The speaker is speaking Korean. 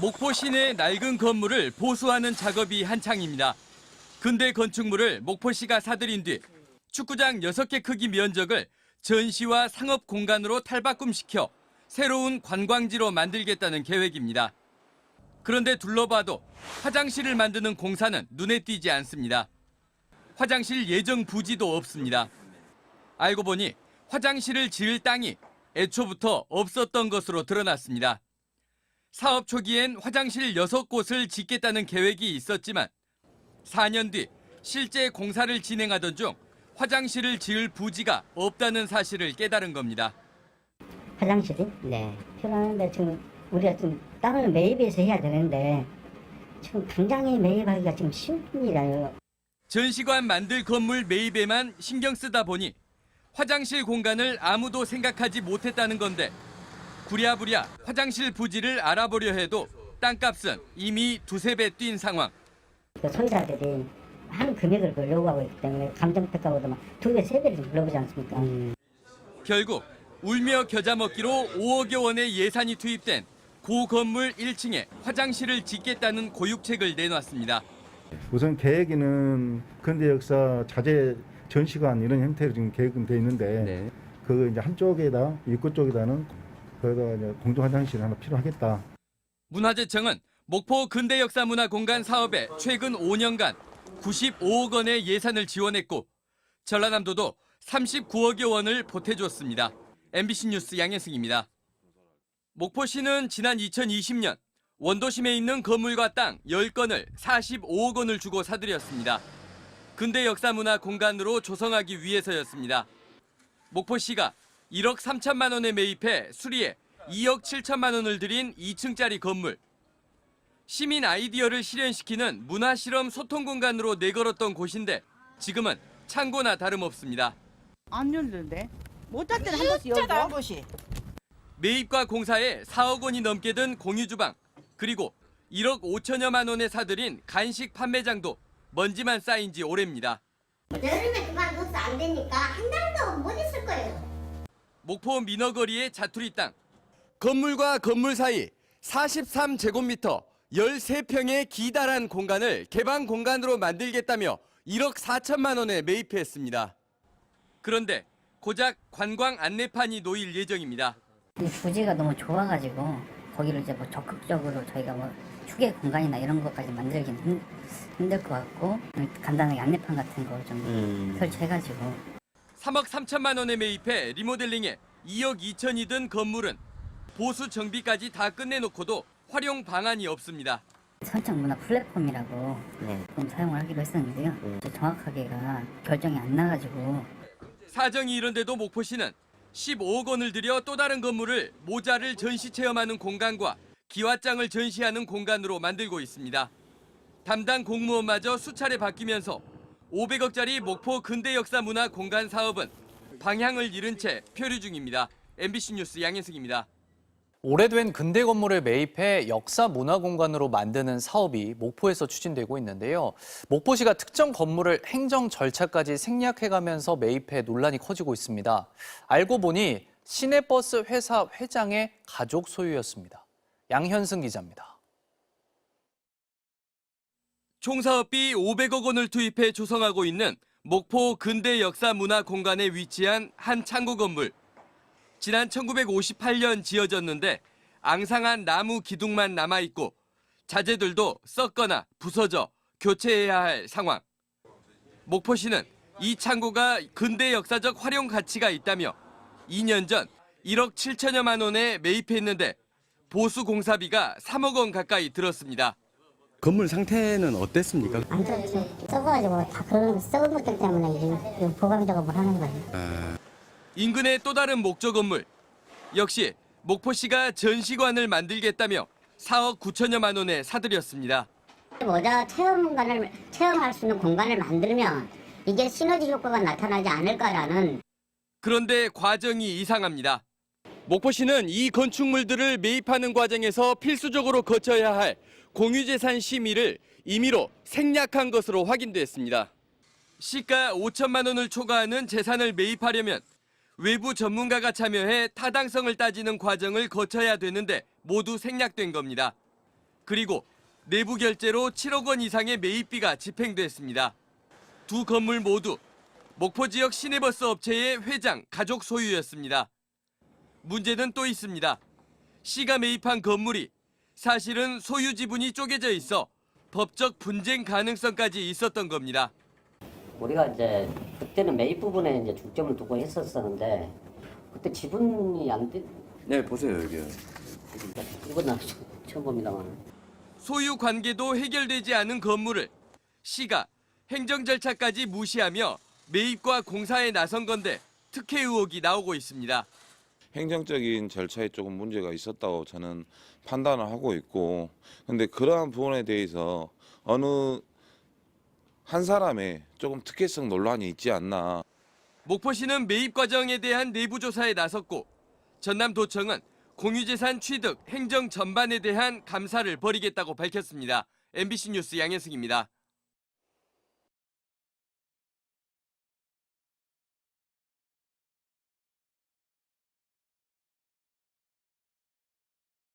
목포 시내 낡은 건물을 보수하는 작업이 한창입니다. 근대 건축물을 목포시가 사들인 뒤 축구장 6개 크기 면적을 전시와 상업 공간으로 탈바꿈시켜 새로운 관광지로 만들겠다는 계획입니다. 그런데 둘러봐도 화장실을 만드는 공사는 눈에 띄지 않습니다. 화장실 예정 부지도 없습니다. 알고 보니 화장실을 지을 땅이 애초부터 없었던 것으로 드러났습니다. 사업 초기엔 화장실 6곳을 짓겠다는 계획이 있었지만 4년 뒤 실제 공사를 진행하던 중 화장실을 지을 부지가 없다는 사실을 깨달은 겁니다. 화장실이? 네. 필요한데 지금 우리가 좀 땅을 매입해서 해야 되는데 지금 당장에 매입하기가 좀 쉬운 일이라요. 전시관 만들 건물 매입에만 신경 쓰다 보니 화장실 공간을 아무도 생각하지 못했다는 건데 부랴부랴 화장실 부지를 알아보려 해도 땅값은 이미 2~3배 뛴 상황. 그 소유자들이 한 금액을 요구하고 있기 때문에 감정평가보다 막 2배, 3배를 좀 물어보지 않습니까? 결국 울며 겨자 먹기로 5억여 원의 예산이 투입된 고 건물 1층에 화장실을 짓겠다는 고육책을 내놨습니다. 우선 계획에는 근대 역사 자재 전시관 이런 형태로 지금 계획은 돼 있는데 네. 그 이제 한쪽에다 입구 쪽에다는 거기다 이제 공중 화장실 하나 필요하겠다. 문화재청은 목포 근대역사문화공간 사업에 최근 5년간 95억 원의 예산을 지원했고 전라남도도 39억여 원을 보태줬습니다. MBC 뉴스 양현승입니다. 목포시는 지난 2020년 원도심에 있는 건물과 땅 10건을 45억 원을 주고 사들였습니다. 근대역사문화공간으로 조성하기 위해서였습니다. 목포시가 1억 3천만 원에 매입해 수리에 2억 7천만 원을 들인 2층짜리 건물. 시민 아이디어를 실현시키는 문화실험 소통공간으로 내걸었던 곳인데 지금은 창고나 다름없습니다. 안 열는데? 못 할 때는 한 번씩 열고. 매입과 공사에 4억 원이 넘게 든 공유주방, 그리고 1억 5천여만 원에 사들인 간식 판매장도 먼지만 쌓인 지 오래입니다. 여름에 그만둬서 안 되니까 한 달도 못 있을 거예요. 목포 민어거리의 자투리 땅. 건물과 건물 사이 43제곱미터 13평의 기다란 공간을 개방 공간으로 만들겠다며 1억 4천만 원에 매입했습니다. 그런데 고작 관광 안내판이 놓일 예정입니다. 이 부지가 너무 좋아가지고 거기를 이제 뭐 적극적으로 저희가 뭐 휴게 공간이나 이런 것까지 만들기는 힘들 것 같고 간단하게 안내판 같은 거 좀 설치해가지고 3억 3천만 원에 매입해 리모델링에 2억 2천이 든 건물은 보수 정비까지 다 끝내놓고도 활용 방안이 없습니다. 선착 문화 플랫폼이라고 네. 좀 사용을 하기로 했었는데요. 정확하게가 결정이 안 나가지고 사정이 이런데도 목포시는 15억 원을 들여 또 다른 건물을 모자를 전시 체험하는 공간과 기와장을 전시하는 공간으로 만들고 있습니다. 담당 공무원마저 수차례 바뀌면서 500억짜리 목포 근대역사문화 공간 사업은 방향을 잃은 채 표류 중입니다. MBC 뉴스 양현승입니다. 오래된 근대 건물을 매입해 역사 문화 공간으로 만드는 사업이 목포에서 추진되고 있는데요. 목포시가 특정 건물을 행정 절차까지 생략해가면서 매입해 논란이 커지고 있습니다. 알고 보니 시내버스 회사 회장의 가족 소유였습니다. 양현승 기자입니다. 총 사업비 500억 원을 투입해 조성하고 있는 목포 근대역사문화공간에 위치한 한 창고 건물. 지난 1958년 지어졌는데 앙상한 나무 기둥만 남아있고 자재들도 썩거나 부서져 교체해야 할 상황. 목포시는 이 창고가 근대 역사적 활용 가치가 있다며 2년 전 1억 7천여만 원에 매입했는데 보수 공사비가 3억 원 가까이 들었습니다. 건물 상태는 어땠습니까? 안 좋지. 썩어가지고 다 그런 썩은 것들 때문에 이제 보강 작업을 하는 거예요. 인근의 또 다른 목조 건물. 역시 목포시가 전시관을 만들겠다며 4억 9천여만 원에 사들였습니다. 모자 체험할 수 있는 공간을 만들면 이게 시너지 효과가 나타나지 않을까라는. 그런데 과정이 이상합니다. 목포시는 이 건축물들을 매입하는 과정에서 필수적으로 거쳐야 할 공유재산 심의를 임의로 생략한 것으로 확인됐습니다. 시가 5천만 원을 초과하는 재산을 매입하려면 외부 전문가가 참여해 타당성을 따지는 과정을 거쳐야 되는데 모두 생략된 겁니다. 그리고 내부 결제로 7억 원 이상의 매입비가 집행됐습니다. 두 건물 모두 목포 지역 시내버스 업체의 회장 가족 소유였습니다. 문제는 또 있습니다. 시가 매입한 건물이 사실은 소유 지분이 쪼개져 있어 법적 분쟁 가능성까지 있었던 겁니다. 우리가 이제 그때는 매입 부분에 이제 중점을 두고 했었었는데 그때 지분이 안 돼. 네, 보세요, 여기요. 이건 나 처음 봅니다만. 소유 관계도 해결되지 않은 건물을 시가 행정 절차까지 무시하며 매입과 공사에 나선 건데 특혜 의혹이 나오고 있습니다. 행정적인 절차에 조금 문제가 있었다고 저는 판단을 하고 있고, 근데 그러한 부분에 대해서 어느 한 사람의 조금 특혜성 논란이 있지 않나. 목포시는 매입 과정에 대한 내부 조사에 나섰고 전남도청은 공유재산 취득 행정 전반에 대한 감사를 벌이겠다고 밝혔습니다. MBC 뉴스 양현승입니다.